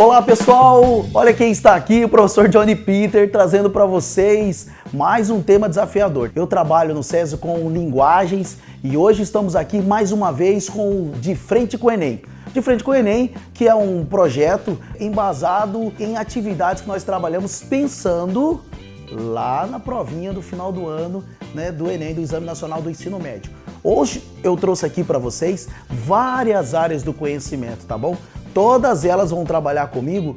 Olá pessoal, olha quem está aqui, o professor Johnny Peter, trazendo para vocês mais um tema desafiador. Eu trabalho no SESI com linguagens e hoje estamos aqui mais uma vez com De Frente com o Enem. De Frente com o Enem, que é um projeto embasado em atividades que nós trabalhamos pensando lá na provinha do final do ano, né, do Enem, do Exame Nacional do Ensino Médio. Hoje eu trouxe aqui para vocês várias áreas do conhecimento, tá bom? Todas elas vão trabalhar comigo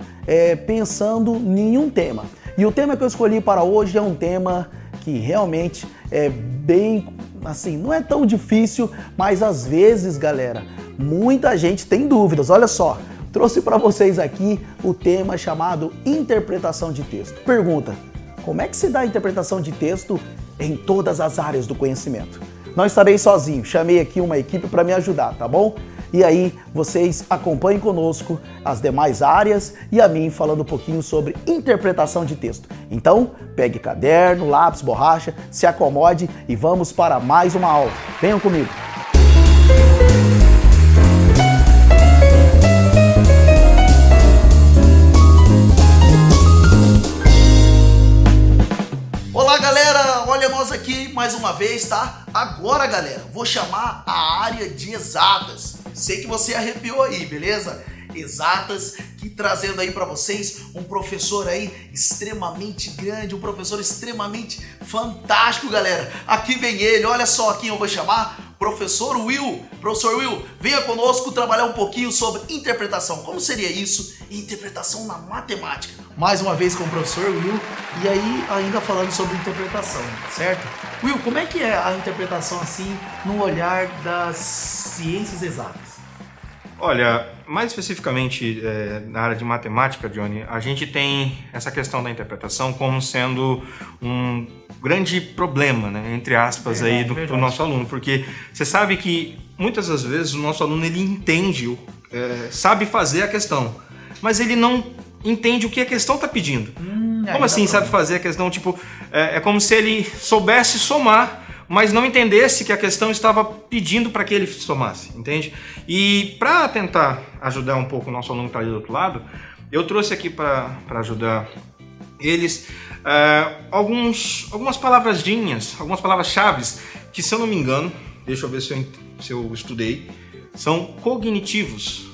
pensando em um tema. E o tema que eu escolhi para hoje é um tema que realmente é bem, assim, não é tão difícil, mas às vezes, galera, muita gente tem dúvidas. Olha só, trouxe para vocês aqui o tema chamado interpretação de texto. Pergunta, como é que se dá a interpretação de texto em todas as áreas do conhecimento? Não estarei sozinho, chamei aqui uma equipe para me ajudar, tá bom? E aí, vocês acompanhem conosco as demais áreas e a mim falando um pouquinho sobre interpretação de texto. Então, pegue caderno, lápis, borracha, se acomode e vamos para mais uma aula. Venham comigo! Olá, galera! Olha nós aqui mais uma vez, tá? Agora, galera, vou chamar a área de exatas. Sei que você arrepiou aí, beleza? Exatas, que trazendo aí para vocês um professor aí extremamente grande, um professor extremamente fantástico, galera. Aqui vem ele, olha só quem eu vou chamar, Professor Will. Professor Will, venha conosco trabalhar um pouquinho sobre interpretação. Como seria isso? Interpretação na matemática. Mais uma vez com o professor Will, e aí ainda falando sobre interpretação, certo? Will, como é que é a interpretação assim no olhar das ciências exatas? Olha, mais especificamente na área de matemática, Johnny, a gente tem essa questão da interpretação como sendo um grande problema, né, entre aspas, aí do nosso aluno, porque você sabe que muitas das vezes o nosso aluno ele entende, sabe fazer a questão, mas ele não entende o que a questão está pedindo. Como assim sabe fazer a questão? Tipo, é como se ele soubesse somar, mas não entendesse que a questão estava pedindo para que ele somasse, entende? E para tentar ajudar um pouco o nosso aluno que está ali do outro lado, eu trouxe aqui para ajudar eles algumas palavradinhas, algumas palavras-chave que, se eu não me engano, deixa eu ver se eu estudei, são cognitivos.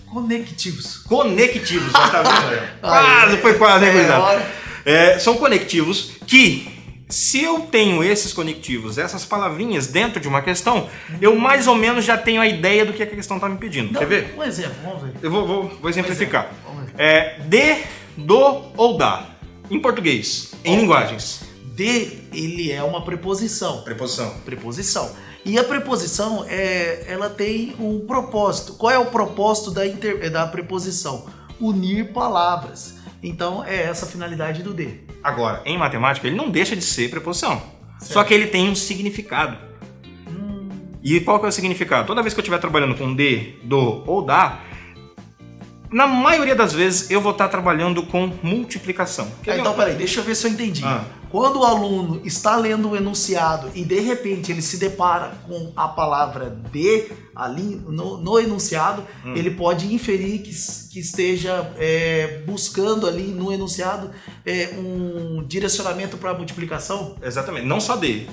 Conectivos. Conectivos, já tá vendo? Quase, foi quase, né, são conectivos que, se eu tenho esses conectivos, essas palavrinhas dentro de uma questão, eu mais ou menos já tenho a ideia do que a questão está me pedindo. Quer ver? Um exemplo, vamos ver. Eu vou exemplificar. De, do ou da. Em português, em linguagens. De, ele é uma preposição. Preposição. E a preposição, ela tem um propósito. Qual é o propósito da preposição? Unir palavras. Então, é essa a finalidade do de. Agora, em matemática, ele não deixa de ser preposição. Certo. Só que ele tem um significado. E qual que é o significado? Toda vez que eu estiver trabalhando com de, do ou da, na maioria das vezes eu vou estar trabalhando com multiplicação. Então, peraí, deixa eu ver se eu entendi. Quando o aluno está lendo o enunciado e de repente ele se depara com a palavra de ali no enunciado, ele pode inferir que esteja buscando ali no enunciado um direcionamento para multiplicação? Exatamente, não só de,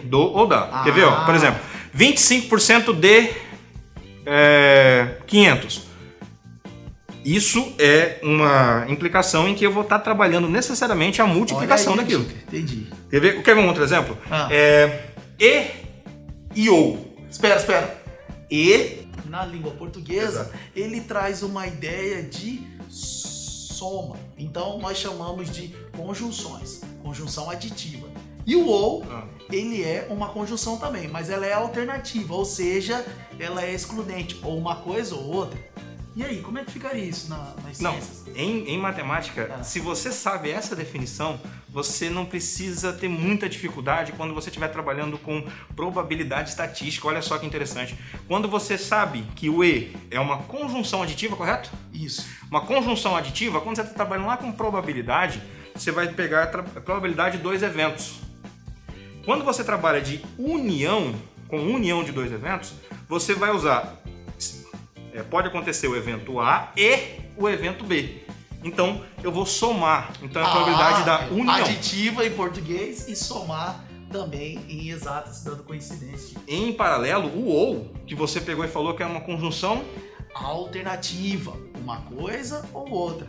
do ou da. Quer ver? Ó, por exemplo, 25% de 500. Isso é uma implicação em que eu vou estar trabalhando necessariamente a multiplicação daquilo. Entendi. Quer ver um outro exemplo? E ou. Espera. E, na língua portuguesa, ele traz uma ideia de soma. Então, nós chamamos de conjunções. Conjunção aditiva. E o ou, ele é uma conjunção também, mas ela é alternativa, ou seja, ela é excludente, ou uma coisa ou outra. E aí, como é que ficaria isso nas ciências? Não, em matemática, se você sabe essa definição, você não precisa ter muita dificuldade quando você estiver trabalhando com probabilidade estatística. Olha só que interessante. Quando você sabe que o E é uma conjunção aditiva, correto? Isso. Uma conjunção aditiva, quando você está trabalhando lá com probabilidade, você vai pegar a probabilidade de dois eventos. Quando você trabalha de união, com união de dois eventos, você vai usar pode acontecer o evento A e o evento B. Então, eu vou somar. Então, é a probabilidade da união. Aditiva em português e somar também em exatas, dando coincidência. Em paralelo, o ou, que você pegou e falou que é uma conjunção alternativa, uma coisa ou outra.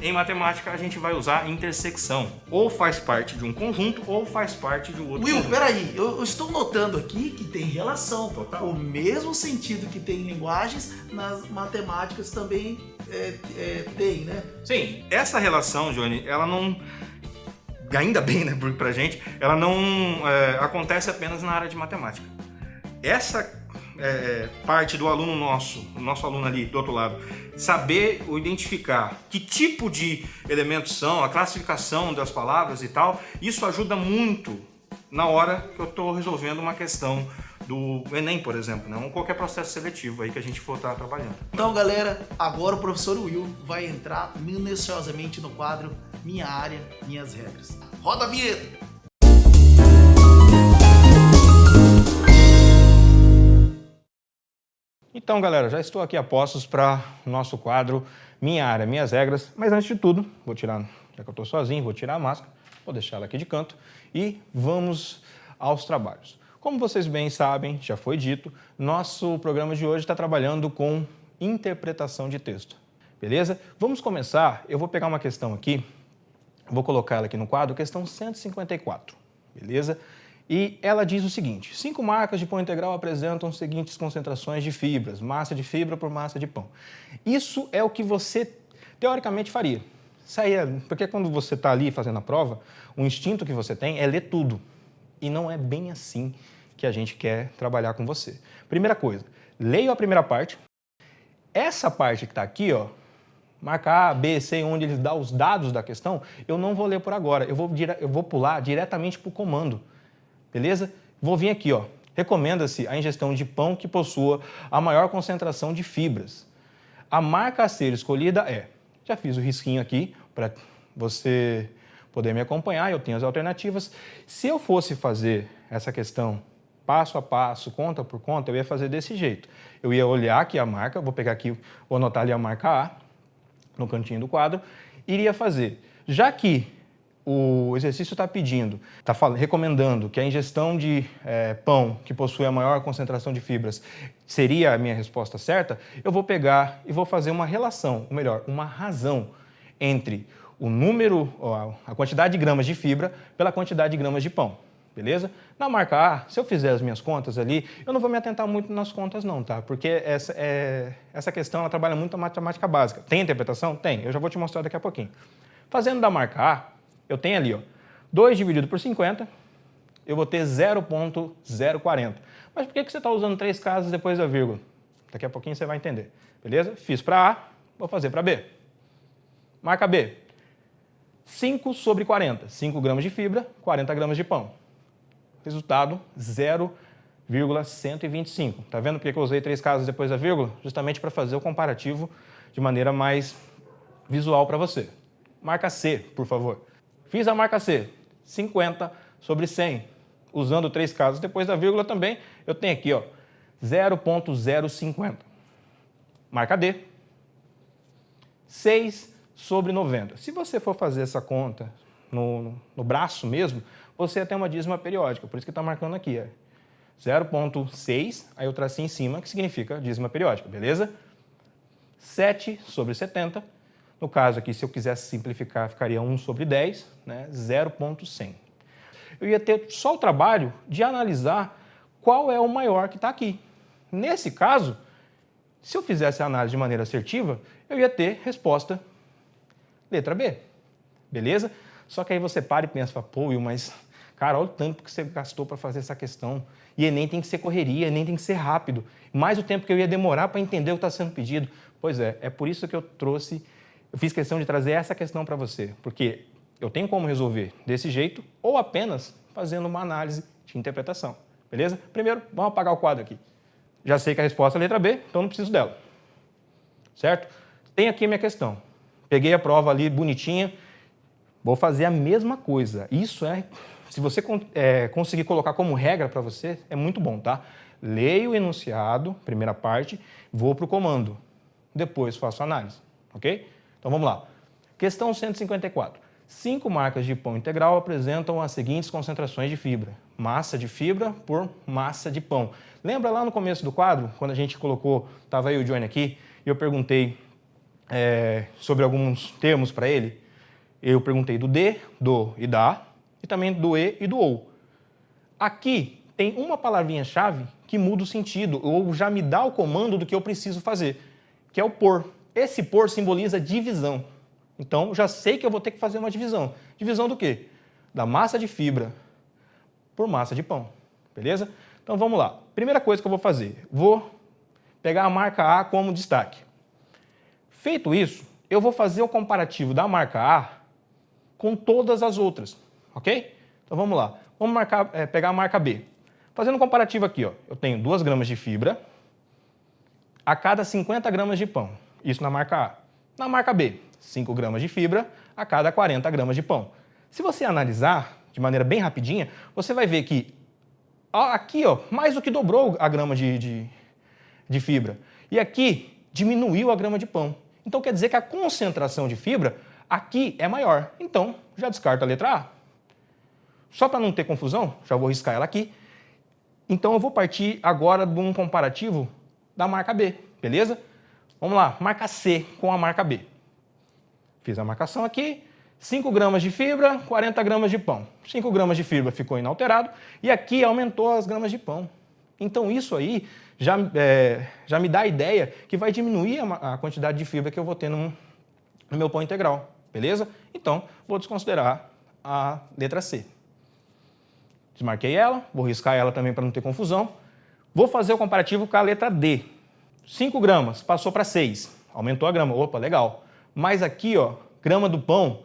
Em matemática, a gente vai usar intersecção. Ou faz parte de um conjunto, ou faz parte de outro Will, conjunto. peraí, eu estou notando aqui que tem relação. Total. O mesmo sentido que tem em linguagens, nas matemáticas também tem, né? Sim, essa relação, Johnny, ela não... Ainda bem, né, pra gente, ela não acontece apenas na área de matemática. Essa parte do aluno nosso aluno ali do outro lado, saber ou identificar que tipo de elementos são, a classificação das palavras e tal, isso ajuda muito na hora que eu estou resolvendo uma questão do Enem, por exemplo, né? Ou qualquer processo seletivo aí que a gente for estar trabalhando. Então, galera, agora o professor Will vai entrar minuciosamente no quadro Minha Área, Minhas Regras. Roda a vinheta! Então, galera, já estou aqui a postos para o nosso quadro Minha Área, Minhas Regras. Mas antes de tudo, vou tirar, já que eu estou sozinho, vou tirar a máscara, vou deixar ela aqui de canto e vamos aos trabalhos. Como vocês bem sabem, já foi dito, nosso programa de hoje está trabalhando com interpretação de texto, beleza? Vamos começar, eu vou pegar uma questão aqui, vou colocar ela aqui no quadro, questão 154, beleza? E ela diz o seguinte: 5 marcas de pão integral apresentam as seguintes concentrações de fibras, massa de fibra por massa de pão. Isso é o que você, teoricamente, faria. Porque quando você está ali fazendo a prova, o instinto que você tem é ler tudo. E não é bem assim que a gente quer trabalhar com você. Primeira coisa, leio a primeira parte. Essa parte que está aqui, ó, marca A, B, C, onde ele dá os dados da questão, eu não vou ler por agora. Eu vou pular diretamente para o comando. Beleza? Vou vir aqui, ó. Recomenda-se a ingestão de pão que possua a maior concentração de fibras. A marca a ser escolhida é... Já fiz o risquinho aqui para você poder me acompanhar, eu tenho as alternativas. Se eu fosse fazer essa questão passo a passo, conta por conta, eu ia fazer desse jeito. Eu ia olhar aqui a marca, vou pegar aqui, vou anotar ali a marca A, no cantinho do quadro, iria fazer. Já que o exercício está pedindo, recomendando que a ingestão de pão que possui a maior concentração de fibras seria a minha resposta certa, eu vou pegar e vou fazer uma relação, ou melhor, uma razão entre o número, a quantidade de gramas de fibra pela quantidade de gramas de pão, beleza? Na marca A, se eu fizer as minhas contas ali, eu não vou me atentar muito nas contas não, tá? Porque essa questão ela trabalha muito a matemática básica. Tem interpretação? Tem. Eu já vou te mostrar daqui a pouquinho. Fazendo da marca A, eu tenho ali, ó, 2 dividido por 50, eu vou ter 0,040. Mas por que você está usando 3 casas depois da vírgula? Daqui a pouquinho você vai entender, beleza? Fiz para A, vou fazer para B. Marca B, 5 sobre 40, 5 gramas de fibra, 40 gramas de pão. Resultado, 0,125. Tá vendo por que eu usei 3 casas depois da vírgula? Justamente para fazer o comparativo de maneira mais visual para você. Marca C, por favor. Fiz a marca C, 50 sobre 100. Usando 3 casas depois da vírgula também, eu tenho aqui, ó, 0,050. Marca D, 6 sobre 90. Se você for fazer essa conta no braço mesmo, você tem uma dízima periódica, por isso que está marcando aqui, 0,6, aí eu tracei em cima, que significa dízima periódica, beleza? 7 sobre 70. No caso aqui, se eu quisesse simplificar, ficaria 1 sobre 10, né? 0,100. Eu ia ter só o trabalho de analisar qual é o maior que está aqui. Nesse caso, se eu fizesse a análise de maneira assertiva, eu ia ter resposta letra B, beleza? Só que aí você para e pensa, pô, Will, mas, cara, olha o tempo que você gastou para fazer essa questão. E Enem tem que ser correria, Enem tem que ser rápido. Mais o tempo que eu ia demorar para entender o que está sendo pedido. Pois é por isso que eu fiz questão de trazer essa questão para você, porque eu tenho como resolver desse jeito ou apenas fazendo uma análise de interpretação, beleza? Primeiro, vamos apagar o quadro aqui. Já sei que a resposta é a letra B, então não preciso dela, certo? Tem aqui a minha questão. Peguei a prova ali bonitinha, vou fazer a mesma coisa. Isso se você conseguir colocar como regra para você, é muito bom, tá? leio o enunciado, primeira parte, vou para o comando, depois faço a análise, ok? Então vamos lá. Questão 154. 5 marcas de pão integral apresentam as seguintes concentrações de fibra. Massa de fibra por massa de pão. Lembra lá no começo do quadro, quando a gente colocou, estava aí o Johnny aqui, e eu perguntei sobre alguns termos para ele? Eu perguntei do de, do e da, e também do e e do ou. Aqui tem uma palavrinha-chave que muda o sentido, ou já me dá o comando do que eu preciso fazer, que é o por. Esse por simboliza divisão. Então, já sei que eu vou ter que fazer uma divisão. Divisão do quê? Da massa de fibra por massa de pão. Beleza? Então, vamos lá. Primeira coisa que eu vou fazer. Vou pegar a marca A como destaque. Feito isso, eu vou fazer o comparativo da marca A com todas as outras. Ok? Então, vamos lá. Vamos pegar a marca B. Fazendo um comparativo aqui, ó, eu tenho 2 gramas de fibra a cada 50 gramas de pão. Isso na marca A. Na marca B, 5 gramas de fibra a cada 40 gramas de pão. Se você analisar de maneira bem rapidinha, você vai ver que aqui, ó, mais do que dobrou a grama de fibra. E aqui diminuiu a grama de pão. Então quer dizer que a concentração de fibra aqui é maior. Então já descarta a letra A. Só para não ter confusão, já vou riscar ela aqui. Então eu vou partir agora de um comparativo da marca B, beleza? Vamos lá, marca C com a marca B. Fiz a marcação aqui, 5 gramas de fibra, 40 gramas de pão. 5 gramas de fibra ficou inalterado e aqui aumentou as gramas de pão. Então isso aí já me dá a ideia que vai diminuir a quantidade de fibra que eu vou ter no meu pão integral, beleza? Então vou desconsiderar a letra C. Desmarquei ela, vou riscar ela também para não ter confusão. Vou fazer o comparativo com a letra D. 5 gramas, passou para 6, aumentou a grama, opa, legal. Mas aqui, ó, grama do pão,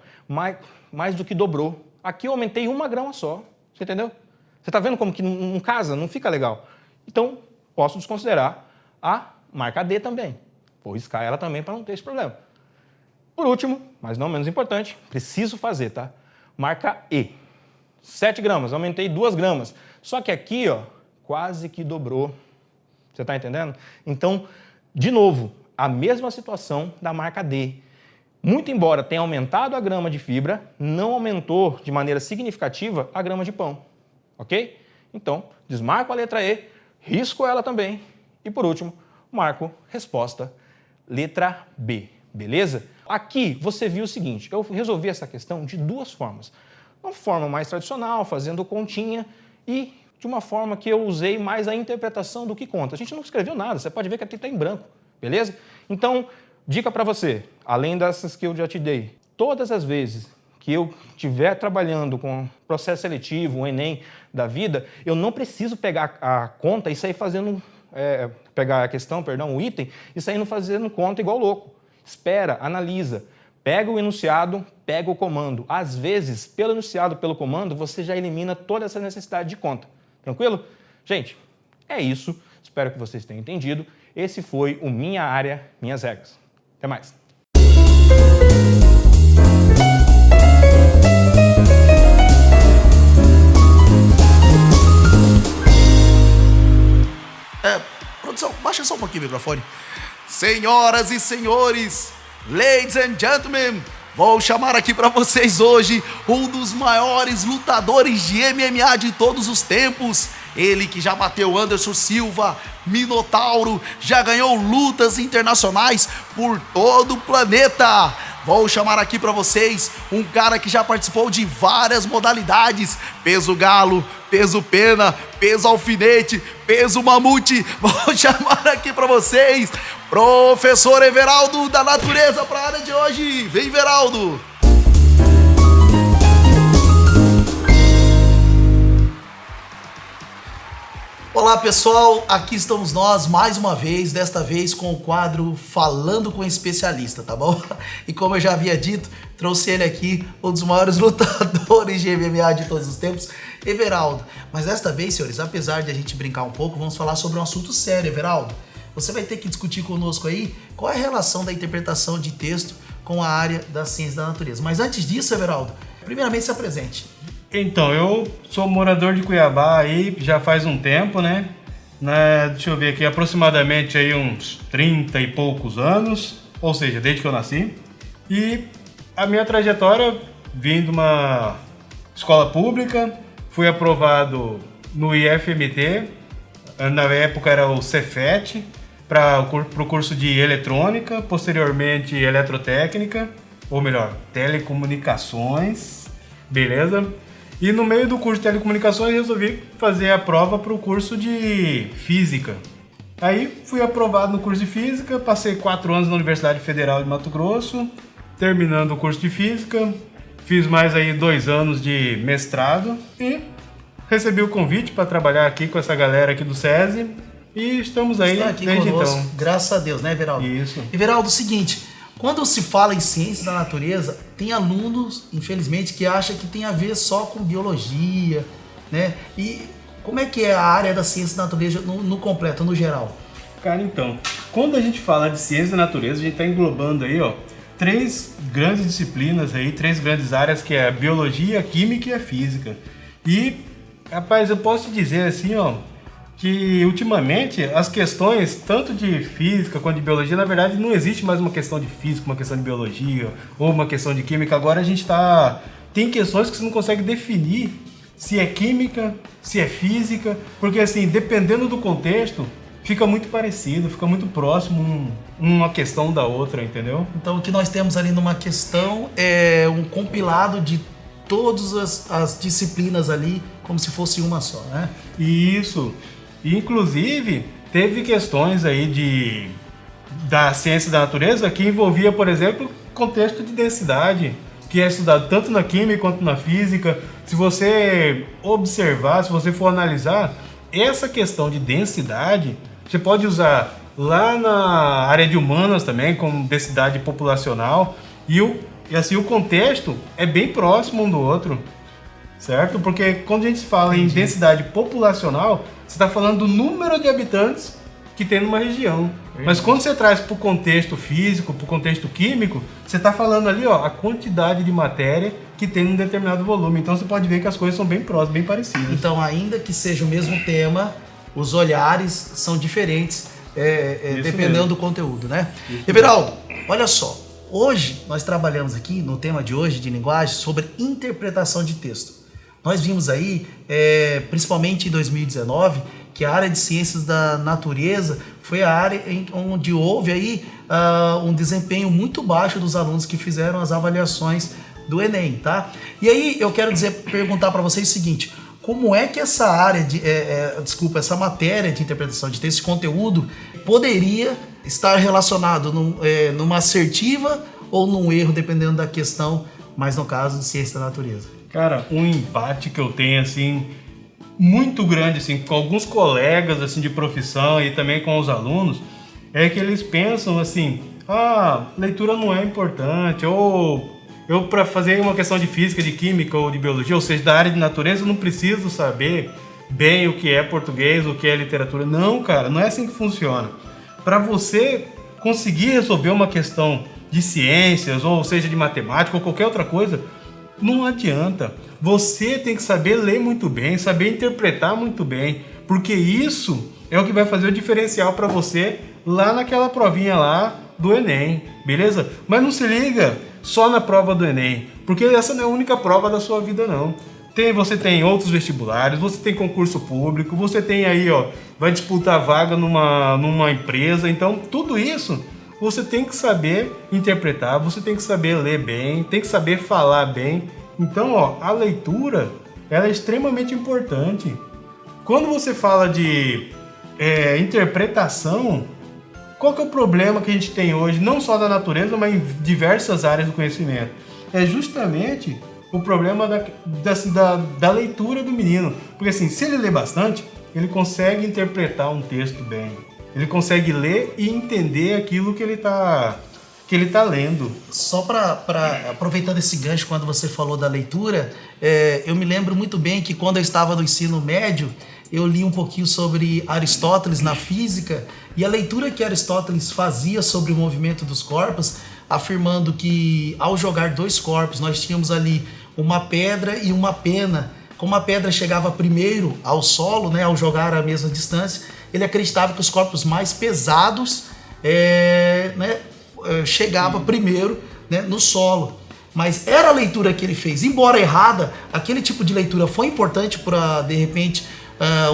mais do que dobrou. Aqui eu aumentei 1 grama só, você entendeu? Você tá vendo como que não casa, não fica legal? Então, posso desconsiderar a marca D também. Vou riscar ela também para não ter esse problema. Por último, mas não menos importante, preciso fazer, tá? Marca E. 7 gramas, aumentei 2 gramas. Só que aqui, ó, quase que dobrou. Você está entendendo? Então, de novo, a mesma situação da marca D. Muito embora tenha aumentado a grama de fibra, não aumentou de maneira significativa a grama de pão. Ok? Então, desmarco a letra E, risco ela também. E por último, marco resposta letra B. Beleza? Aqui você viu o seguinte, eu resolvi essa questão de 2 formas. Uma forma mais tradicional, fazendo continha, e de uma forma que eu usei mais a interpretação do que conta. A gente não escreveu nada, você pode ver que aqui está em branco, beleza? Então, dica para você, além dessas que eu já te dei, todas as vezes que eu estiver trabalhando com processo seletivo, o Enem da vida, eu não preciso pegar a conta e sair fazendo, pegar a questão, perdão, o item, e sair fazendo conta igual louco. Espera, analisa. Pega o enunciado, pega o comando. Às vezes, pelo enunciado, pelo comando, você já elimina toda essa necessidade de conta. Tranquilo? Gente, é isso. Espero que vocês tenham entendido. Esse foi o Minha Área, Minhas Regras. Até mais. Produção, baixa só um pouquinho o microfone. Senhoras e senhores, ladies and gentlemen, vou chamar aqui para vocês hoje um dos maiores lutadores de MMA de todos os tempos. Ele que já bateu Anderson Silva, Minotauro, já ganhou lutas internacionais por todo o planeta. Vou chamar aqui para vocês um cara que já participou de várias modalidades: peso galo, peso pena, peso alfinete, peso mamute. Vou chamar aqui para vocês Professor Everaldo da Natureza para a área de hoje. Vem, Everaldo! Olá pessoal, aqui estamos nós mais uma vez, desta vez com o quadro Falando com Especialista, tá bom? E como eu já havia dito, trouxe ele aqui, um dos maiores lutadores de MMA de todos os tempos, Everaldo. Mas desta vez, senhores, apesar de a gente brincar um pouco, vamos falar sobre um assunto sério, Everaldo. Você vai ter que discutir conosco aí qual é a relação da interpretação de texto com a área da ciência da natureza. Mas antes disso, Everaldo, primeiramente se apresente. Então, eu sou morador de Cuiabá aí já faz um tempo, né? Deixa eu ver aqui, aproximadamente aí uns 30 e poucos anos, ou seja, desde que eu nasci. E a minha trajetória, vim de uma escola pública, fui aprovado no IFMT, na época era o Cefet, para o curso de eletrônica, posteriormente eletrotécnica, ou melhor, telecomunicações, beleza? E no meio do curso de telecomunicações resolvi fazer a prova para o curso de física. Aí fui aprovado no curso de física, passei 4 anos na Universidade Federal de Mato Grosso, terminando o curso de física, fiz mais aí 2 anos de mestrado e recebi o convite para trabalhar aqui com essa galera aqui do SESI e estamos aí desde conosco, então. graças a Deus, né, Everaldo? Isso. Everaldo, o seguinte, quando se fala em ciência da natureza, tem alunos, infelizmente, que acham que tem a ver só com biologia, né? E como é que é a área da ciência da natureza no completo, no geral? Cara, então, quando a gente fala de ciência da natureza, a gente está englobando aí, 3 grandes disciplinas aí, 3 grandes áreas, que é a biologia, a química e a física. E, rapaz, eu posso te dizer assim, que ultimamente as questões, tanto de física quanto de biologia, na verdade não existe mais uma questão de física, uma questão de biologia ou uma questão de química. Agora a gente tem questões que você não consegue definir se é química, se é física, porque assim, dependendo do contexto, fica muito parecido, fica muito próximo uma questão da outra, entendeu? Então o que nós temos ali numa questão é um compilado de todas as disciplinas ali, como se fosse uma só, né? Isso. Inclusive, teve questões aí da ciência da natureza que envolvia, por exemplo, contexto de densidade, que é estudado tanto na química quanto na física. Se você observar, se você for analisar, essa questão de densidade, você pode usar lá na área de humanas também, como densidade populacional, e assim, o contexto é bem próximo um do outro, certo? Porque quando a gente fala em densidade populacional, você está falando do número de habitantes que tem numa região. Mas quando você traz para o contexto físico, para o contexto químico, você está falando ali a quantidade de matéria que tem num determinado volume. Então você pode ver que as coisas são bem próximas, bem parecidas. Então, ainda que seja o mesmo tema, os olhares são diferentes, dependendo mesmo do conteúdo, né? Everaldo, olha só. Hoje, nós trabalhamos aqui, no tema de hoje, de linguagem, sobre interpretação de texto. Nós vimos aí, principalmente em 2019, que a área de ciências da natureza foi a área onde houve aí um desempenho muito baixo dos alunos que fizeram as avaliações do Enem, tá? E aí eu quero perguntar para vocês o seguinte: como é que essa área essa matéria de interpretação de texto, esse conteúdo, poderia estar relacionado numa assertiva ou num erro, dependendo da questão, mas no caso de ciência da natureza? Cara, um embate que eu tenho, assim, muito grande, assim, com alguns colegas, assim, de profissão e também com os alunos, é que eles pensam, assim, leitura não é importante, ou eu, para fazer uma questão de física, de química ou de biologia, ou seja, da área de natureza, eu não preciso saber bem o que é português, o que é literatura. Não, cara, não é assim que funciona. Para você conseguir resolver uma questão de ciências, ou seja, de matemática, ou qualquer outra coisa, não adianta. Você tem que saber ler muito bem, saber interpretar muito bem, porque isso é o que vai fazer o diferencial para você lá naquela provinha lá do Enem, beleza? Mas não se liga só na prova do Enem, porque essa não é a única prova da sua vida, não. Você tem outros vestibulares, você tem concurso público, você tem aí, vai disputar vaga numa empresa. Então, tudo isso você tem que saber interpretar, você tem que saber ler bem, tem que saber falar bem. Então, a leitura, ela é extremamente importante. Quando você fala de interpretação, qual que é o problema que a gente tem hoje, não só da natureza, mas em diversas áreas do conhecimento? É justamente o problema da leitura do menino. Porque assim, se ele lê bastante, ele consegue interpretar um texto bem. Ele consegue ler e entender aquilo que ele tá lendo. Só aproveitando esse gancho, quando você falou da leitura, eu me lembro muito bem que quando eu estava no ensino médio, eu li um pouquinho sobre Aristóteles na física, e a leitura que Aristóteles fazia sobre o movimento dos corpos, afirmando que ao jogar 2 corpos, nós tínhamos ali uma pedra e uma pena, como a pedra chegava primeiro ao solo, né, ao jogar a mesma distância, ele acreditava que os corpos mais pesados chegavam primeiro, né, no solo. Mas era a leitura que ele fez, embora errada, aquele tipo de leitura foi importante para, de repente,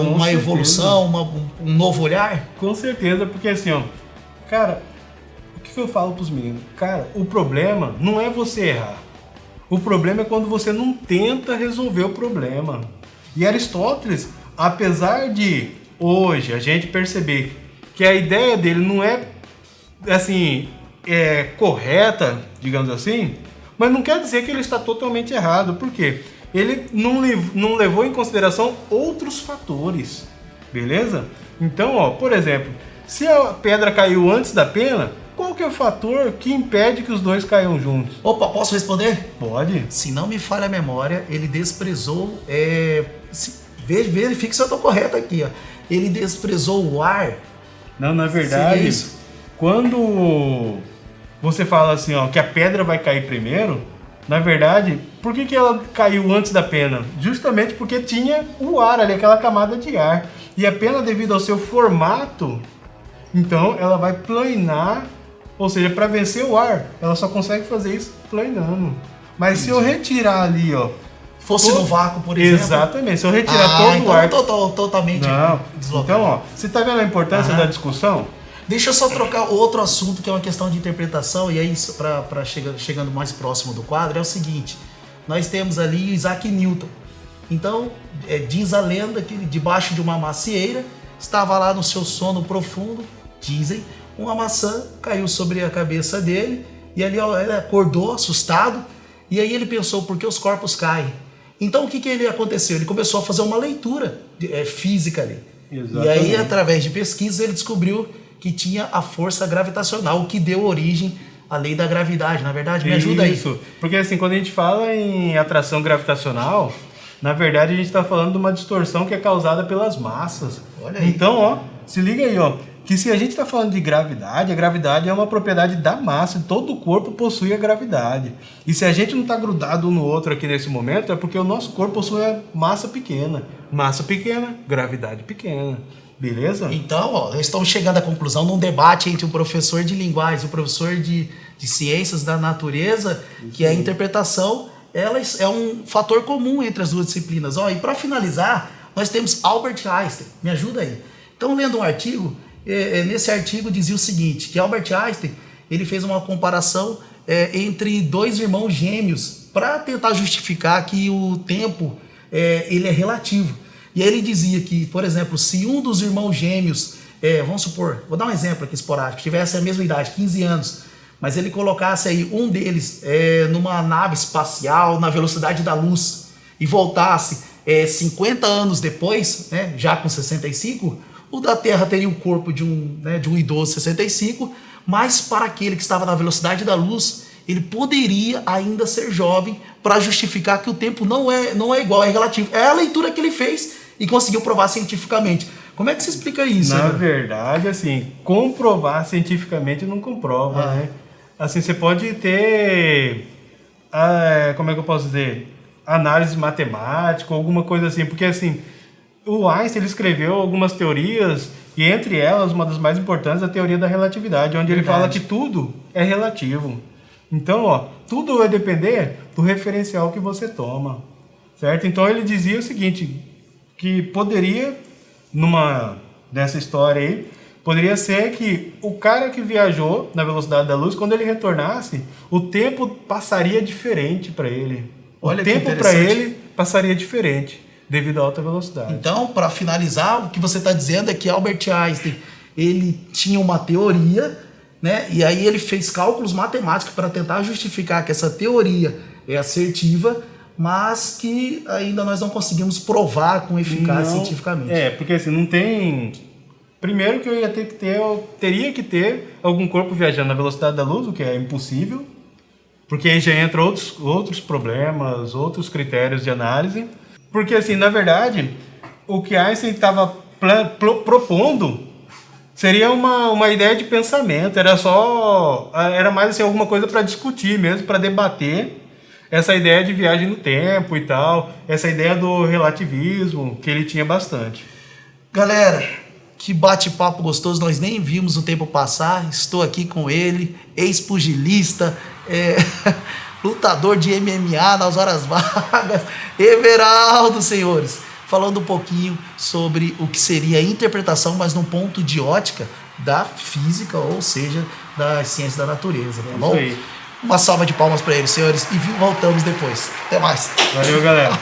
uma evolução, um novo olhar? Com certeza, porque assim, ó, cara, o que eu falo pros meninos? Cara, o problema não é você errar. O problema é quando você não tenta resolver o problema. E Aristóteles, apesar de hoje a gente perceber que a ideia dele não é, assim, correta, digamos assim, mas não quer dizer que ele está totalmente errado. Por quê? Ele não levou em consideração outros fatores, beleza? Então, ó, por exemplo, se a pedra caiu antes da pena, qual que é o fator que impede que os dois caiam juntos? Opa, posso responder? Pode. Se não me falha a memória, ele desprezou... verifique se eu estou correto aqui, ó. Ele desprezou o ar. Não, na verdade, quando você fala assim, ó, que a pedra vai cair primeiro, na verdade, por que ela caiu antes da pena? Justamente porque tinha o ar ali, aquela camada de ar. E a pena, devido ao seu formato, então ela vai planar, ou seja, para vencer o ar, ela só consegue fazer isso planando. Mas se eu retirar ali, ó, fosse no vácuo, por exemplo. Exatamente, se eu retirar todo o ar... totalmente deslocado. Então, ó, você tá vendo a importância da discussão? Deixa eu só trocar outro assunto, que é uma questão de interpretação, e aí, para chegando mais próximo do quadro, é o seguinte: nós temos ali Isaac Newton. Então, diz a lenda que debaixo de uma macieira, estava lá no seu sono profundo, dizem, uma maçã caiu sobre a cabeça dele, e ali ele acordou assustado, e aí ele pensou, por que os corpos caem? Então, o que ele aconteceu? Ele começou a fazer uma leitura física ali. Exatamente. E aí, através de pesquisa, ele descobriu que tinha a força gravitacional, o que deu origem à lei da gravidade. Na verdade, me ajuda aí. Isso, porque assim, quando a gente fala em atração gravitacional, na verdade a gente está falando de uma distorção que é causada pelas massas. Olha aí. Então, ó, se liga aí, ó, que se a gente está falando de gravidade, a gravidade é uma propriedade da massa, todo o corpo possui a gravidade. E se a gente não está grudado um no outro aqui nesse momento, é porque o nosso corpo possui a massa pequena. Massa pequena, gravidade pequena. Beleza? Então, ó, estamos chegando à conclusão num debate entre o professor de linguagens e o professor de ciências da natureza, que a interpretação ela é um fator comum entre as duas disciplinas. Ó, e para finalizar, nós temos Albert Einstein. Me ajuda aí. Então, lendo um artigo, nesse artigo dizia o seguinte, que Albert Einstein ele fez uma comparação entre dois irmãos gêmeos para tentar justificar que o tempo ele é relativo. E aí ele dizia que, por exemplo, se um dos irmãos gêmeos, vamos supor, vou dar um exemplo aqui esporádico, tivesse a mesma idade, 15 anos, mas ele colocasse aí um deles numa nave espacial, na velocidade da luz, e voltasse 50 anos depois, né, já com 65, o da Terra teria o corpo de um idoso 65, mas para aquele que estava na velocidade da luz, ele poderia ainda ser jovem para justificar que o tempo não é igual, é relativo. É a leitura que ele fez e conseguiu provar cientificamente. Como é que você explica isso? Na verdade, assim, comprovar cientificamente não comprova, né? Assim, você pode ter, como é que eu posso dizer, análise matemática, alguma coisa assim, porque assim, o Einstein ele escreveu algumas teorias, e entre elas, uma das mais importantes é a teoria da relatividade, onde ele fala que tudo é relativo. Então, ó, tudo vai depender do referencial que você toma, certo? Então ele dizia o seguinte, que poderia, nessa história aí, poderia ser que o cara que viajou na velocidade da luz, quando ele retornasse, o tempo passaria diferente para ele. Olha, o tempo para ele passaria diferente, devido à alta velocidade. Então, para finalizar, o que você está dizendo é que Albert Einstein ele tinha uma teoria, né? E aí ele fez cálculos matemáticos para tentar justificar que essa teoria é assertiva, mas que ainda nós não conseguimos provar com eficácia cientificamente. Porque assim, não tem... Primeiro que eu teria que ter algum corpo viajando na velocidade da luz, o que é impossível, porque aí já entra outros problemas, outros critérios de análise. Porque assim, na verdade, o que Einstein estava propondo seria uma ideia de pensamento, era mais assim, alguma coisa para discutir mesmo, para debater. essa ideia de viagem no tempo e tal, essa ideia do relativismo, que ele tinha bastante. Galera, que bate-papo gostoso, nós nem vimos o tempo passar. Estou aqui com ele, ex-pugilista, lutador de MMA nas horas vagas, Everaldo, senhores, falando um pouquinho sobre o que seria a interpretação, mas num ponto de ótica da física, ou seja, das ciências da natureza, tá bom? Isso aí. Uma salva de palmas para ele, senhores, e voltamos depois. Até mais. Valeu, galera.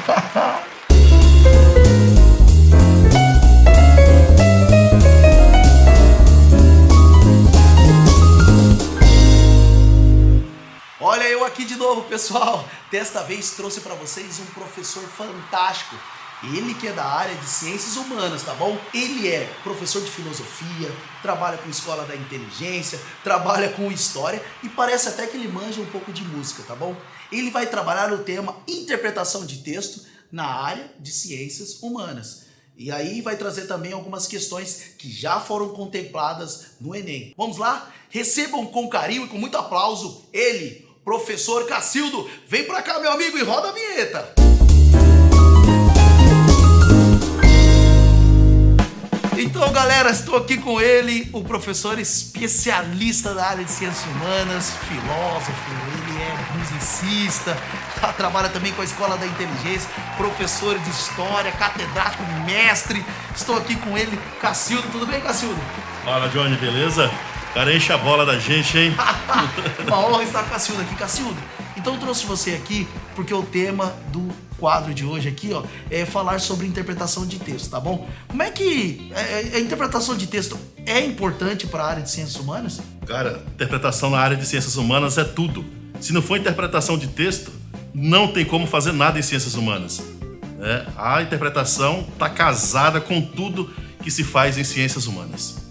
Olha eu aqui de novo, pessoal. Desta vez trouxe para vocês um professor fantástico. Ele que é da área de ciências humanas, tá bom? Ele é professor de filosofia, trabalha com escola da inteligência, trabalha com história e parece até que ele manja um pouco de música, tá bom? Ele vai trabalhar no tema interpretação de texto na área de ciências humanas. E aí vai trazer também algumas questões que já foram contempladas no Enem. Vamos lá? Recebam com carinho e com muito aplauso ele, professor Cacildo. Vem pra cá, meu amigo, e roda a vinheta. Então, galera, estou aqui com ele, o professor especialista da área de ciências humanas, filósofo, ele é musicista, trabalha também com a Escola da Inteligência, professor de História, catedrático, mestre. Estou aqui com ele, Cacildo. Tudo bem, Cacildo? Fala, Johnny, beleza? Cara, enche a bola da gente, hein? Uma honra estar com o Cacildo aqui. Cacildo, então eu trouxe você aqui porque o tema do quadro de hoje aqui, ó, é falar sobre interpretação de texto, tá bom? Como é que a interpretação de texto é importante para a área de ciências humanas? Cara, interpretação na área de ciências humanas é tudo. Se não for interpretação de texto, não tem como fazer nada em ciências humanas. A interpretação está casada com tudo que se faz em ciências humanas.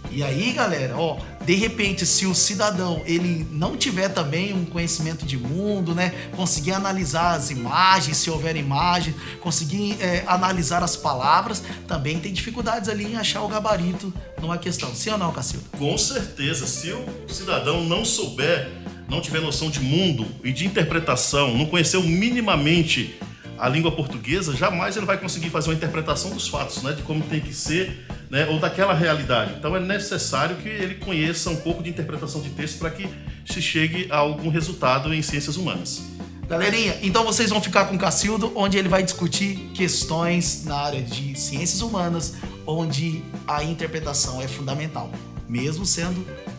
E aí, galera, ó, de repente, se o cidadão ele não tiver também um conhecimento de mundo, né, conseguir analisar as imagens, se houver imagem, conseguir analisar as palavras, também tem dificuldades ali em achar o gabarito numa questão. Sim ou não, Cacildo? Com certeza, se o cidadão não souber, não tiver noção de mundo e de interpretação, não conhecer minimamente a língua portuguesa, jamais ele vai conseguir fazer uma interpretação dos fatos, né, de como tem que ser, né, ou daquela realidade. Então é necessário que ele conheça um pouco de interpretação de texto para que se chegue a algum resultado em ciências humanas. Galerinha, então vocês vão ficar com o Cacildo, onde ele vai discutir questões na área de ciências humanas, onde a interpretação é fundamental, mesmo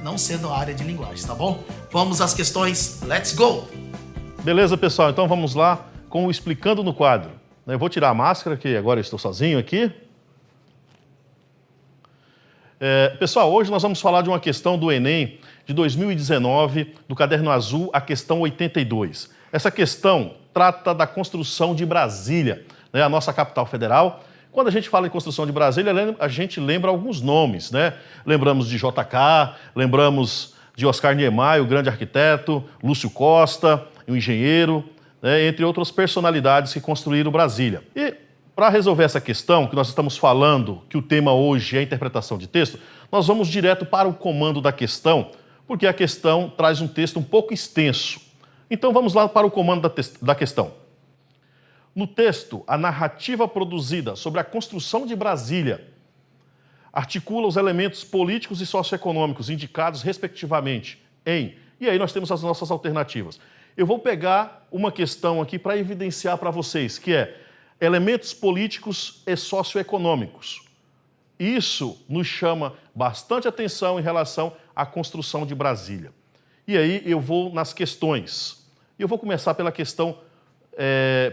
não sendo a área de linguagem, tá bom? Vamos às questões, let's go! Beleza, pessoal, então vamos lá com o Explicando no Quadro. Eu vou tirar a máscara, que agora eu estou sozinho aqui. Pessoal, hoje nós vamos falar de uma questão do Enem de 2019, do Caderno Azul, a questão 82. Essa questão trata da construção de Brasília, né, a nossa capital federal. Quando a gente fala em construção de Brasília, a gente lembra alguns nomes, né? Lembramos de JK, lembramos de Oscar Niemeyer, o grande arquiteto, Lúcio Costa, o engenheiro, né, entre outras personalidades que construíram Brasília. E para resolver essa questão, que nós estamos falando, que o tema hoje é a interpretação de texto, nós vamos direto para o comando da questão, porque a questão traz um texto um pouco extenso. Então vamos lá para o comando da questão. No texto, a narrativa produzida sobre a construção de Brasília articula os elementos políticos e socioeconômicos indicados respectivamente em... E aí nós temos as nossas alternativas. Eu vou pegar uma questão aqui para evidenciar para vocês, que é elementos políticos e socioeconômicos. Isso nos chama bastante atenção em relação à construção de Brasília. E aí eu vou nas questões. Eu vou começar pela questão,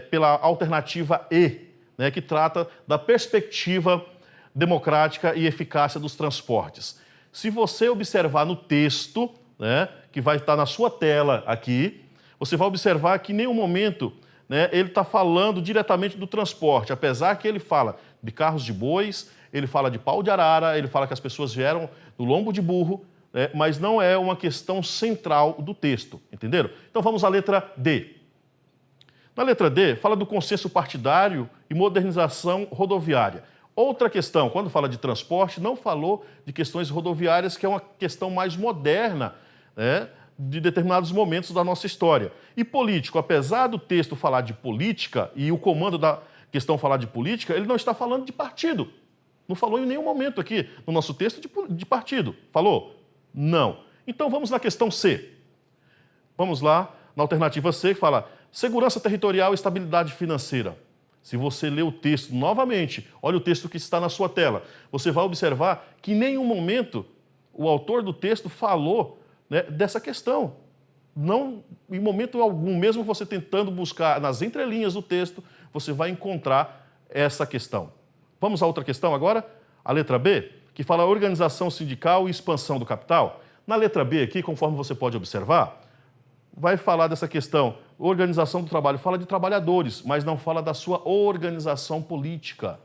pela alternativa E, né, que trata da perspectiva democrática e eficácia dos transportes. Se você observar no texto, né, que vai estar na sua tela aqui, você vai observar que em nenhum momento, né, ele está falando diretamente do transporte, apesar que ele fala de carros de bois, ele fala de pau de arara, ele fala que as pessoas vieram do lombo de burro, né, mas não é uma questão central do texto, entenderam? Então vamos à letra D. Na letra D, fala do consenso partidário e modernização rodoviária. Outra questão, quando fala de transporte, não falou de questões rodoviárias, que é uma questão mais moderna, né, de determinados momentos da nossa história. E político, apesar do texto falar de política e o comando da questão falar de política, ele não está falando de partido. Não falou em nenhum momento aqui no nosso texto de partido. Falou? Não. Então vamos na questão C. Vamos lá na alternativa C, que fala segurança territorial e estabilidade financeira. Se você ler o texto novamente, olha o texto que está na sua tela, você vai observar que em nenhum momento o autor do texto falou, né, dessa questão. Não, em momento algum, mesmo você tentando buscar nas entrelinhas do texto, você vai encontrar essa questão. Vamos à outra questão agora, a letra B, que fala organização sindical e expansão do capital. Na letra B aqui, conforme você pode observar, vai falar dessa questão. Organização do trabalho fala de trabalhadores, mas não fala da sua organização política,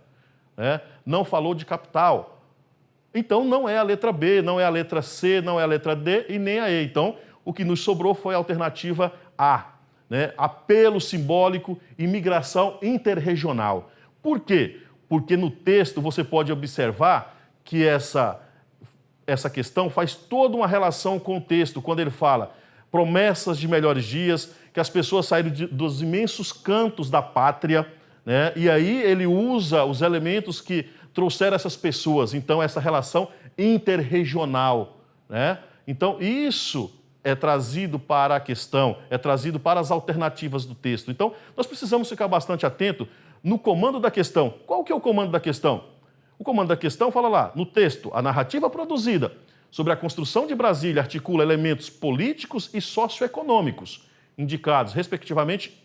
né? Não falou de capital. Então não é a letra B, não é a letra C, não é a letra D e nem a E. Então o que nos sobrou foi a alternativa A, né? Apelo simbólico e migração interregional. Por quê? Porque no texto você pode observar que essa questão faz toda uma relação com o texto, quando ele fala promessas de melhores dias, que as pessoas saíram dos imensos cantos da pátria, né? E aí ele usa os elementos que trouxeram essas pessoas, então essa relação interregional, né? Então isso é trazido para a questão, é trazido para as alternativas do texto. Então nós precisamos ficar bastante atento no comando da questão. Qual que é o comando da questão? O comando da questão fala lá, no texto, a narrativa produzida sobre a construção de Brasília articula elementos políticos e socioeconômicos, indicados, respectivamente,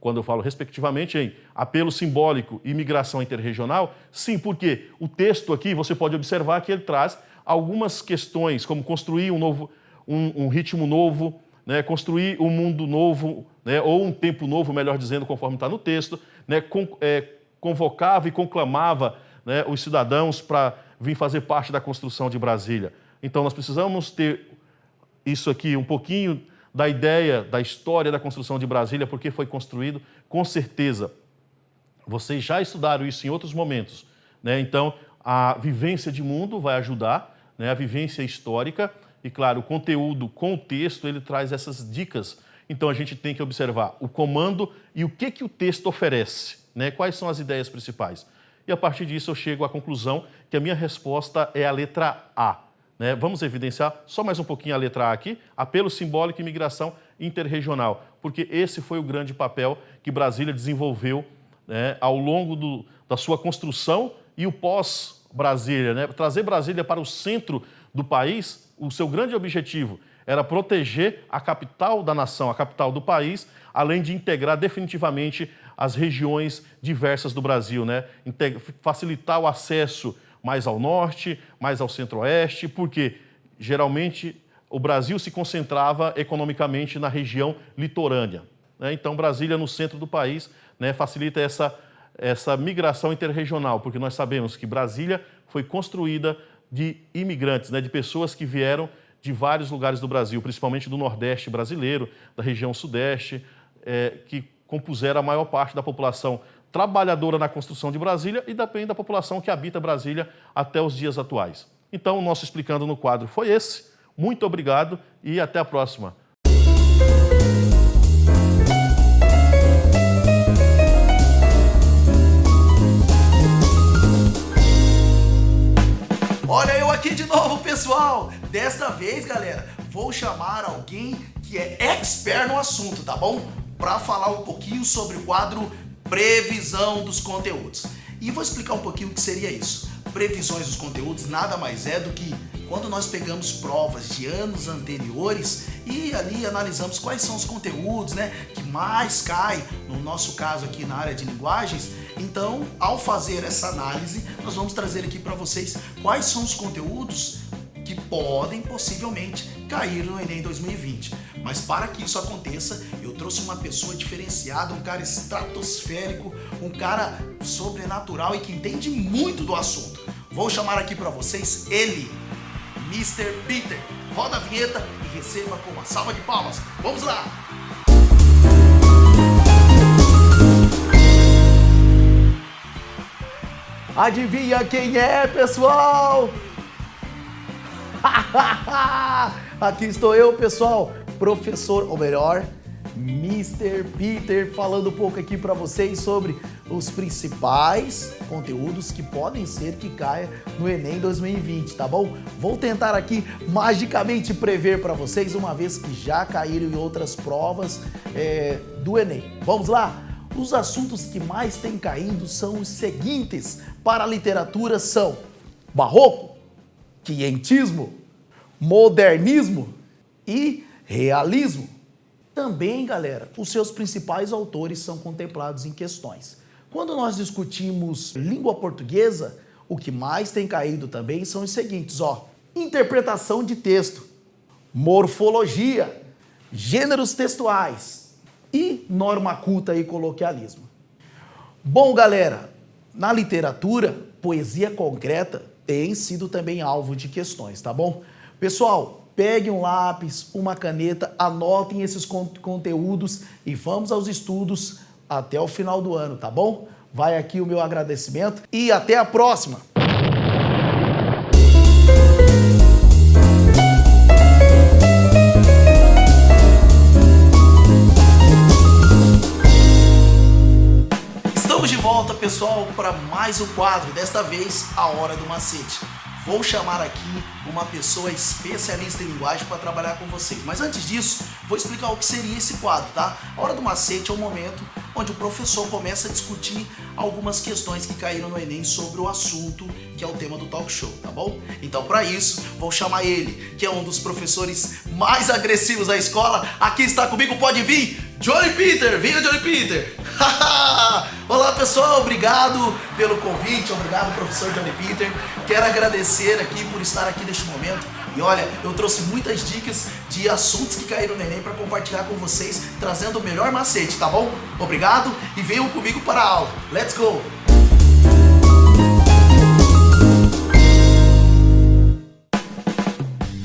quando eu falo respectivamente, em apelo simbólico e migração interregional, sim, porque o texto aqui, você pode observar que ele traz algumas questões, como construir um ritmo novo, né, construir um mundo novo, né, ou um tempo novo, melhor dizendo, conforme está no texto, né, convocava e conclamava, né, os cidadãos para vir fazer parte da construção de Brasília. Então nós precisamos ter isso aqui, um pouquinho da ideia, da história da construção de Brasília, porque foi construído, com certeza. Vocês já estudaram isso em outros momentos, né? Então a vivência de mundo vai ajudar, né, a vivência histórica, e claro, o conteúdo com o texto, ele traz essas dicas. Então a gente tem que observar o comando e o que o texto oferece, né? Quais são as ideias principais. E a partir disso eu chego à conclusão que a minha resposta é a letra A, né? Vamos evidenciar só mais um pouquinho a letra A aqui, apelo simbólico e migração interregional, porque esse foi o grande papel que Brasília desenvolveu, né, ao longo da sua construção e o pós-Brasília, né? Trazer Brasília para o centro do país, o seu grande objetivo era proteger a capital da nação, a capital do país, além de integrar definitivamente as regiões diversas do Brasil, né? Facilitar o acesso mais ao norte, mais ao centro-oeste, porque geralmente o Brasil se concentrava economicamente na região litorânea, né? Então Brasília, no centro do país, né, facilita essa migração interregional, porque nós sabemos que Brasília foi construída de imigrantes, né, de pessoas que vieram de vários lugares do Brasil, principalmente do Nordeste brasileiro, da região Sudeste, que compuseram a maior parte da população trabalhadora na construção de Brasília e também da população que habita Brasília até os dias atuais. Então, o nosso Explicando no Quadro foi esse. Muito obrigado e até a próxima. Olha eu aqui de novo, pessoal! Desta vez, galera, vou chamar alguém que é expert no assunto, tá bom? Para falar um pouquinho sobre o quadro Previsão dos Conteúdos. E vou explicar um pouquinho o que seria isso. Previsões dos conteúdos nada mais é do que quando nós pegamos provas de anos anteriores e ali analisamos quais são os conteúdos, né, que mais caem, no nosso caso aqui na área de linguagens. Então, ao fazer essa análise, nós vamos trazer aqui para vocês quais são os conteúdos que podem possivelmente cair no Enem 2020. Mas para que isso aconteça, eu trouxe uma pessoa diferenciada, um cara estratosférico, um cara sobrenatural e que entende muito do assunto. Vou chamar aqui para vocês ele, Mr. Peter. Roda a vinheta e receba com uma salva de palmas. Vamos lá! Adivinha quem é, pessoal? Aqui estou eu, pessoal, professor, ou melhor, Mr. Peter, falando um pouco aqui para vocês sobre os principais conteúdos que podem ser que caia no Enem 2020, tá bom? Vou tentar aqui magicamente prever para vocês, uma vez que já caíram em outras provas do Enem. Vamos lá? Os assuntos que mais têm caído são os seguintes para a literatura: são barroco, quinhentismo, modernismo e realismo. Também, galera, os seus principais autores são contemplados em questões. Quando nós discutimos língua portuguesa, o que mais tem caído também são os seguintes, ó: interpretação de texto, morfologia, gêneros textuais e norma culta e coloquialismo. Bom, galera, na literatura, poesia concreta tem sido também alvo de questões, tá bom? Pessoal, peguem um lápis, uma caneta, anotem esses conteúdos e vamos aos estudos até o final do ano, tá bom? Vai aqui o meu agradecimento e até a próxima! Estamos de volta, pessoal, para mais um quadro, desta vez a Hora do Macete. Vou chamar aqui uma pessoa especialista em linguagem para trabalhar com vocês. Mas antes disso, vou explicar o que seria esse quadro, tá? A Hora do Macete é o momento onde o professor começa a discutir algumas questões que caíram no Enem sobre o assunto que é o tema do talk show, tá bom? Então, para isso, vou chamar ele, que é um dos professores mais agressivos da escola. Aqui está comigo, pode vir, Johnny Peter! Venha, Johnny Peter! Olá, pessoal, obrigado pelo convite, obrigado, professor Johnny Peter. Quero agradecer aqui por estar aqui neste momento. E olha, eu trouxe muitas dicas de assuntos que caíram no Enem para compartilhar com vocês, trazendo o melhor macete, tá bom? Obrigado e venham comigo para a aula. Let's go!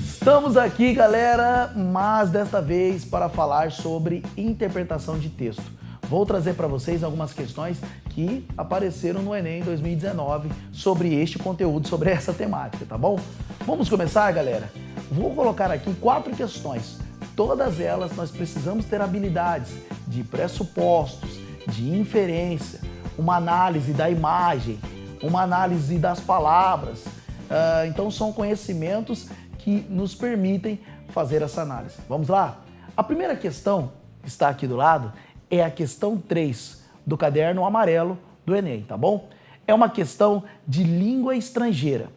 Estamos aqui, galera, mas desta vez para falar sobre interpretação de texto. Vou trazer para vocês algumas questões que apareceram no Enem 2019 sobre este conteúdo, sobre essa temática, tá bom? Vamos começar, galera? Vou colocar aqui 4 questões. Todas elas nós precisamos ter habilidades de pressupostos, de inferência, uma análise da imagem, uma análise das palavras. Então são conhecimentos que nos permitem fazer essa análise. Vamos lá? A primeira questão que está aqui do lado é a questão 3 do caderno amarelo do Enem, tá bom? É uma questão de língua estrangeira.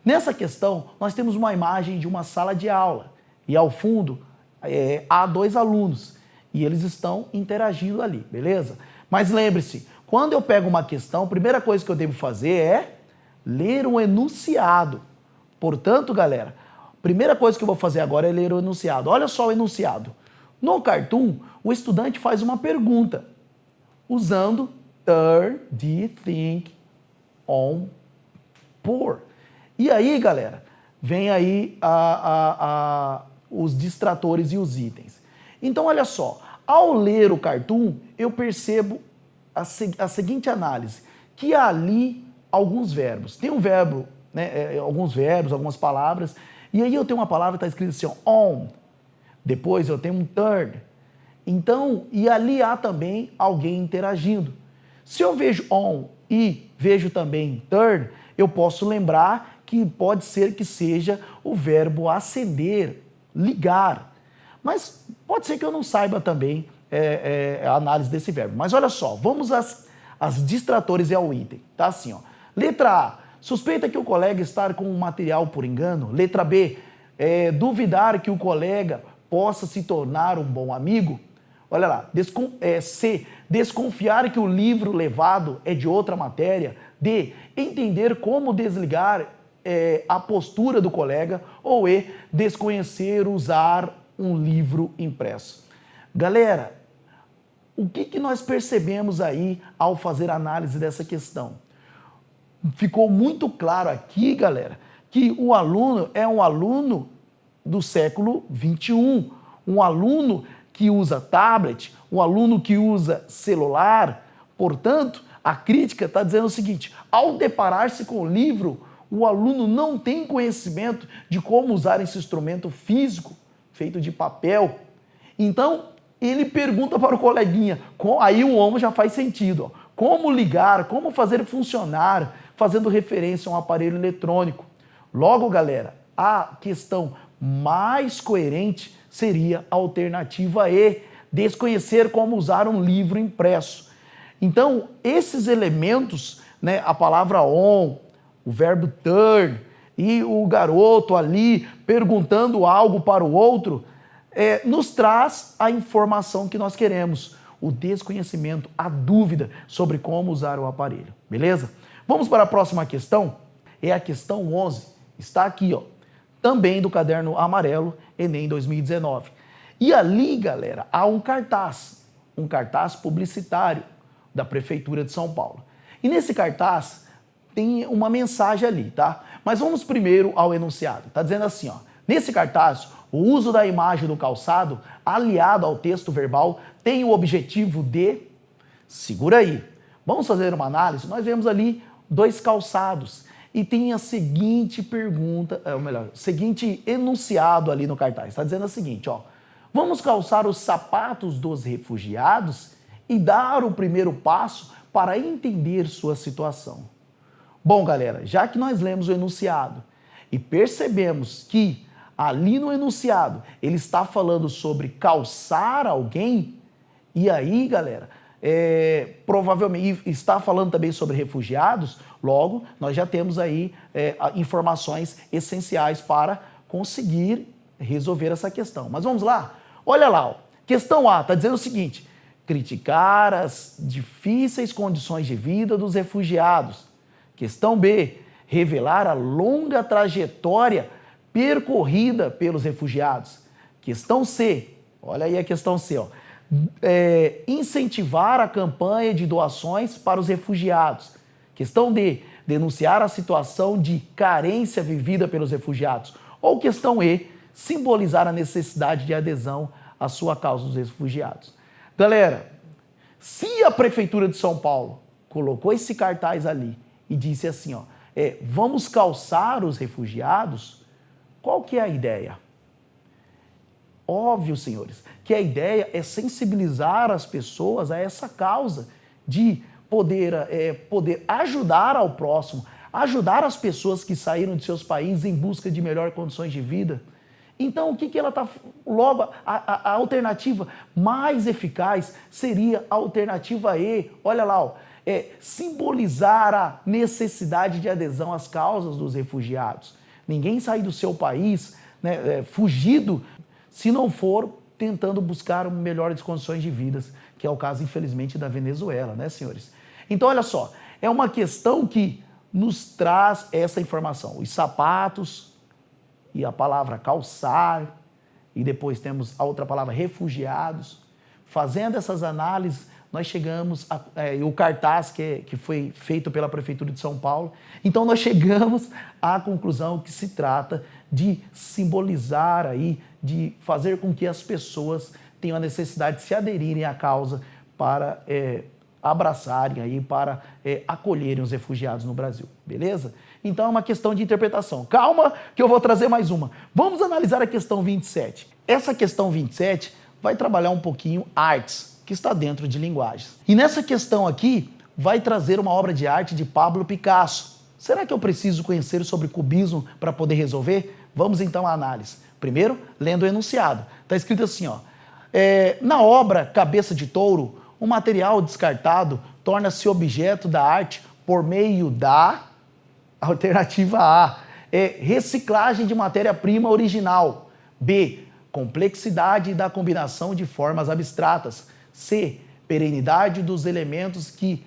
Nessa questão, nós temos uma imagem de uma sala de aula e ao fundo há 2 alunos e eles estão interagindo ali, beleza? Mas lembre-se, quando eu pego uma questão, a primeira coisa que eu devo fazer é ler um enunciado. Portanto, galera, a primeira coisa que eu vou fazer agora é ler o enunciado. Olha só o enunciado. No cartoon, o estudante faz uma pergunta usando the think on por. E aí, galera, vem aí os distratores e os itens. Então, olha só, ao ler o cartoon, eu percebo a seguinte análise, que há ali alguns verbos. Tem um verbo, né, alguns verbos, algumas palavras, e aí eu tenho uma palavra que está escrita assim, ó, on. Depois eu tenho um turn. Então, e ali há também alguém interagindo. Se eu vejo on e vejo também turn, eu posso lembrar que pode ser que seja o verbo acender, ligar. Mas pode ser que eu não saiba também a análise desse verbo. Mas olha só, vamos às distratores e ao item. Tá assim, ó. Letra A, suspeita que o colega está com um material por engano. Letra B, duvidar que o colega possa se tornar um bom amigo. Olha lá. C, desconfiar que o livro levado é de outra matéria. D, entender como desligar a postura do colega. Ou E, desconhecer usar um livro impresso. Galera, o que nós percebemos aí ao fazer a análise dessa questão? Ficou muito claro aqui, galera, que o aluno é um aluno do século XXI, um aluno que usa tablet, um aluno que usa celular. Portanto, a crítica está dizendo o seguinte, ao deparar-se com o livro, o aluno não tem conhecimento de como usar esse instrumento físico feito de papel. Então, ele pergunta para o coleguinha, aí o homo já faz sentido, ó, como ligar, como fazer funcionar, fazendo referência a um aparelho eletrônico. Logo, galera, a questão mais coerente seria a alternativa E, desconhecer como usar um livro impresso. Então, esses elementos, né, a palavra on, o verbo turn e o garoto ali perguntando algo para o outro, nos traz a informação que nós queremos, o desconhecimento, a dúvida sobre como usar o aparelho, beleza? Vamos para a próxima questão, é a questão 11, está aqui, ó, também do caderno amarelo, Enem 2019. E ali, galera, há um cartaz publicitário da Prefeitura de São Paulo. E nesse cartaz tem uma mensagem ali, tá? Mas vamos primeiro ao enunciado. Tá dizendo assim, ó, nesse cartaz, o uso da imagem do calçado, aliado ao texto verbal, tem o objetivo de... Segura aí. Vamos fazer uma análise? Nós vemos ali 2 calçados e tem a seguinte pergunta, seguinte enunciado ali no cartaz. Está dizendo o seguinte, ó, vamos calçar os sapatos dos refugiados e dar o primeiro passo para entender sua situação. Bom, galera, já que nós lemos o enunciado e percebemos que ali no enunciado ele está falando sobre calçar alguém, e aí, galera, provavelmente está falando também sobre refugiados, logo nós já temos aí informações essenciais para conseguir resolver essa questão. Mas vamos lá? Olha lá, ó. Questão A está dizendo o seguinte: criticar as difíceis condições de vida dos refugiados. Questão B, revelar a longa trajetória percorrida pelos refugiados. Questão C, olha aí a questão C, ó. Incentivar a campanha de doações para os refugiados. Questão D, denunciar a situação de carência vivida pelos refugiados. Ou questão E, simbolizar a necessidade de adesão à sua causa dos refugiados. Galera, se a Prefeitura de São Paulo colocou esse cartaz ali e disse assim, ó, vamos calçar os refugiados, qual que é a ideia? Óbvio, senhores, que a ideia é sensibilizar as pessoas a essa causa de poder ajudar ao próximo, ajudar as pessoas que saíram de seus países em busca de melhores condições de vida. Então, o que ela está... Logo, a alternativa mais eficaz seria a alternativa E. Olha lá, ó, simbolizar a necessidade de adesão às causas dos refugiados. Ninguém sai do seu país, né, fugido, se não for tentando buscar melhores condições de vida, que é o caso, infelizmente, da Venezuela, né, senhores? Então, olha só, é uma questão que nos traz essa informação. Os sapatos e a palavra calçar, e depois temos a outra palavra refugiados. Fazendo essas análises, nós chegamos o cartaz que foi feito pela Prefeitura de São Paulo. Então, nós chegamos à conclusão que se trata de simbolizar aí, de fazer com que as pessoas tenham a necessidade de se aderirem à causa para abraçarem aí, para acolherem os refugiados no Brasil, beleza? Então é uma questão de interpretação. Calma que eu vou trazer mais uma. Vamos analisar a questão 27. Essa questão 27 vai trabalhar um pouquinho artes, que está dentro de linguagens. E nessa questão aqui, vai trazer uma obra de arte de Pablo Picasso. Será que eu preciso conhecer sobre cubismo para poder resolver? Vamos então à análise. Primeiro, lendo o enunciado. Está escrito assim, ó. Na obra Cabeça de Touro, o material descartado torna-se objeto da arte por meio da alternativa A, reciclagem de matéria-prima original. B, complexidade da combinação de formas abstratas. C, perenidade dos elementos que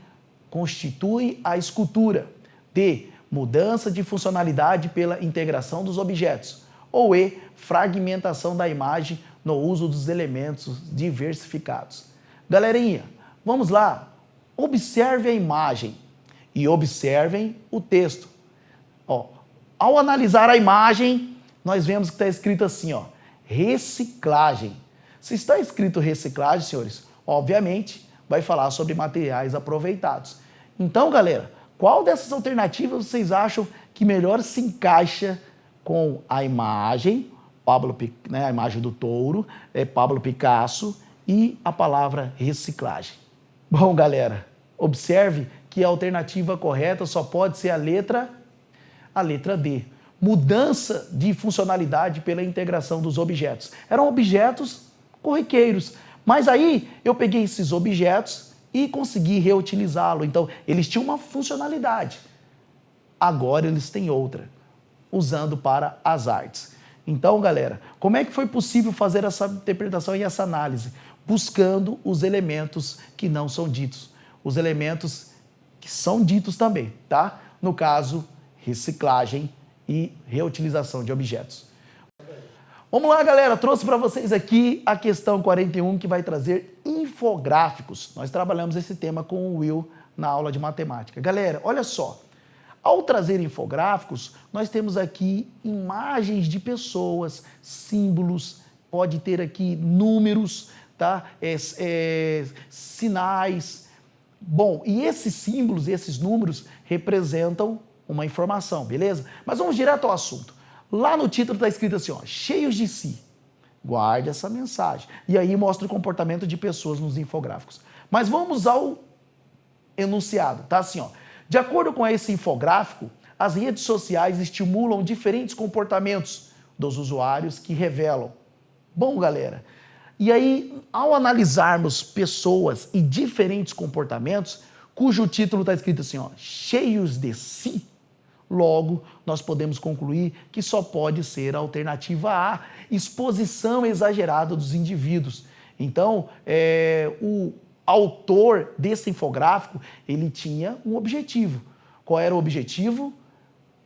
constituem a escultura. D, mudança de funcionalidade pela integração dos objetos. Ou E, fragmentação da imagem no uso dos elementos diversificados. Galerinha, vamos lá. Observe a imagem e observem o texto. Ó, ao analisar a imagem, nós vemos que está escrito assim, ó, reciclagem. Se está escrito reciclagem, senhores, obviamente vai falar sobre materiais aproveitados. Então, galera, qual dessas alternativas vocês acham que melhor se encaixa com a imagem, A imagem do touro, Pablo Picasso e a palavra reciclagem. Bom, galera, observe que a alternativa correta só pode ser a letra D. Mudança de funcionalidade pela integração dos objetos. Eram objetos corriqueiros, mas aí eu peguei esses objetos e consegui reutilizá-lo. Então, eles tinham uma funcionalidade. Agora eles têm outra, usando para as artes. Então, galera, como é que foi possível fazer essa interpretação e essa análise? Buscando os elementos que não são ditos. Os elementos que são ditos também, tá? No caso, reciclagem e reutilização de objetos. Vamos lá, galera, trouxe para vocês aqui a questão 41, que vai trazer infográficos. Nós trabalhamos esse tema com o Will na aula de matemática. Galera, olha só, ao trazer infográficos, nós temos aqui imagens de pessoas, símbolos, pode ter aqui números, tá? Sinais. Bom, e esses símbolos, esses números representam uma informação, beleza? Mas vamos direto ao assunto. Lá no título está escrito assim, ó, cheios de si. Guarde essa mensagem. E aí mostra o comportamento de pessoas nos infográficos. Mas vamos ao enunciado, tá? Assim, ó. De acordo com esse infográfico, as redes sociais estimulam diferentes comportamentos dos usuários que revelam. Bom, galera, e aí, ao analisarmos pessoas e diferentes comportamentos, cujo título está escrito assim, ó, cheios de si, logo, nós podemos concluir que só pode ser a alternativa A, exposição exagerada dos indivíduos. Então, o autor desse infográfico, ele tinha um objetivo. Qual era o objetivo?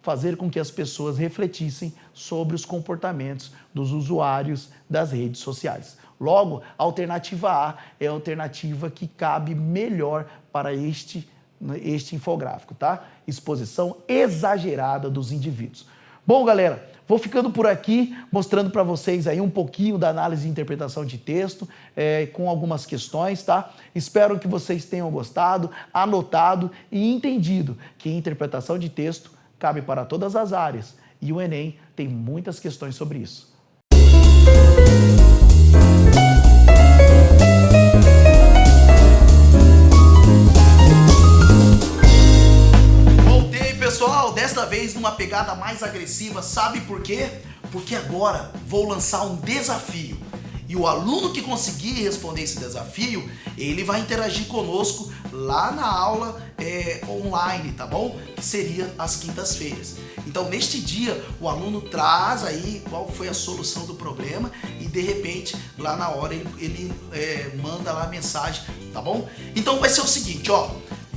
Fazer com que as pessoas refletissem sobre os comportamentos dos usuários das redes sociais. Logo, a alternativa A é a alternativa que cabe melhor para este infográfico, tá? Exposição exagerada dos indivíduos. Bom, galera, vou ficando por aqui, mostrando para vocês aí um pouquinho da análise e interpretação de texto, com algumas questões, tá? Espero que vocês tenham gostado, anotado e entendido que interpretação de texto cabe para todas as áreas e o Enem tem muitas questões sobre isso. Pessoal, desta vez numa pegada mais agressiva, sabe por quê? Porque agora vou lançar um desafio. E o aluno que conseguir responder esse desafio, ele vai interagir conosco lá na aula online, tá bom? Que seria às quintas-feiras. Então, neste dia, o aluno traz aí qual foi a solução do problema e, de repente, lá na hora ele manda lá a mensagem, tá bom? Então, vai ser o seguinte, ó.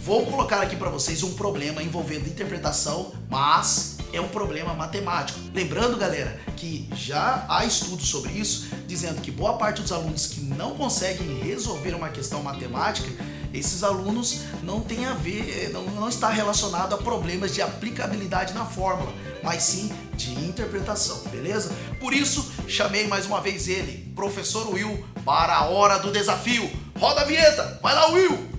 Vou colocar aqui para vocês um problema envolvendo interpretação, mas é um problema matemático. Lembrando, galera, que já há estudos sobre isso, dizendo que boa parte dos alunos que não conseguem resolver uma questão matemática, esses alunos não tem a ver, não está relacionado a problemas de aplicabilidade na fórmula, mas sim de interpretação, beleza? Por isso, chamei mais uma vez ele, professor Will, para a hora do desafio. Roda a vinheta! Vai lá, Will!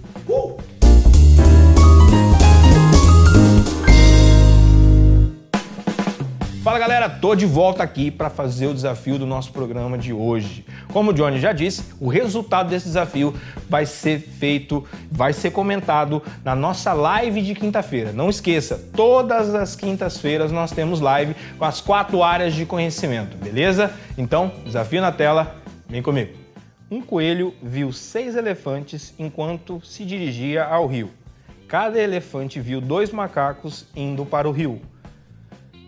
Fala, galera, tô de volta aqui para fazer o desafio do nosso programa de hoje. Como o Johnny já disse, o resultado desse desafio vai ser comentado na nossa live de quinta-feira. Não esqueça, todas as quintas-feiras nós temos live com as 4 áreas de conhecimento, beleza? Então, desafio na tela, vem comigo. Um coelho viu 6 elefantes enquanto se dirigia ao rio. Cada elefante viu 2 macacos indo para o rio.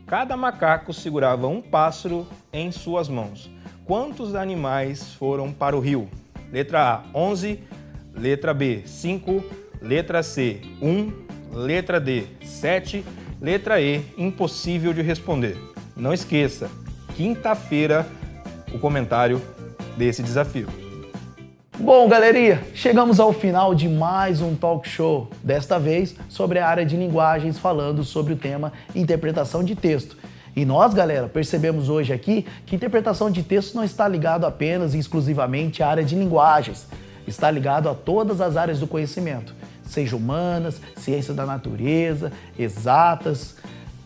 Cada macaco segurava um pássaro em suas mãos. Quantos animais foram para o rio? Letra A, 11. Letra B, 5. Letra C, 1. Letra D, 7. Letra E, impossível de responder. Não esqueça, quinta-feira, o comentário desse desafio. Bom, galerinha, chegamos ao final de mais um talk show, desta vez sobre a área de linguagens, falando sobre o tema interpretação de texto. E nós, galera, percebemos hoje aqui que interpretação de texto não está ligado apenas e exclusivamente à área de linguagens, está ligado a todas as áreas do conhecimento, seja humanas, ciência da natureza, exatas,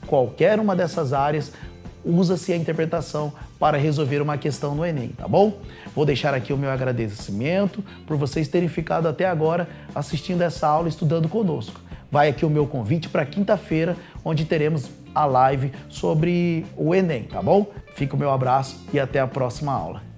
qualquer uma dessas áreas, usa-se a interpretação para resolver uma questão no Enem, tá bom? Vou deixar aqui o meu agradecimento por vocês terem ficado até agora assistindo essa aula e estudando conosco. Vai aqui o meu convite para quinta-feira, onde teremos a live sobre o Enem, tá bom? Fica o meu abraço e até a próxima aula.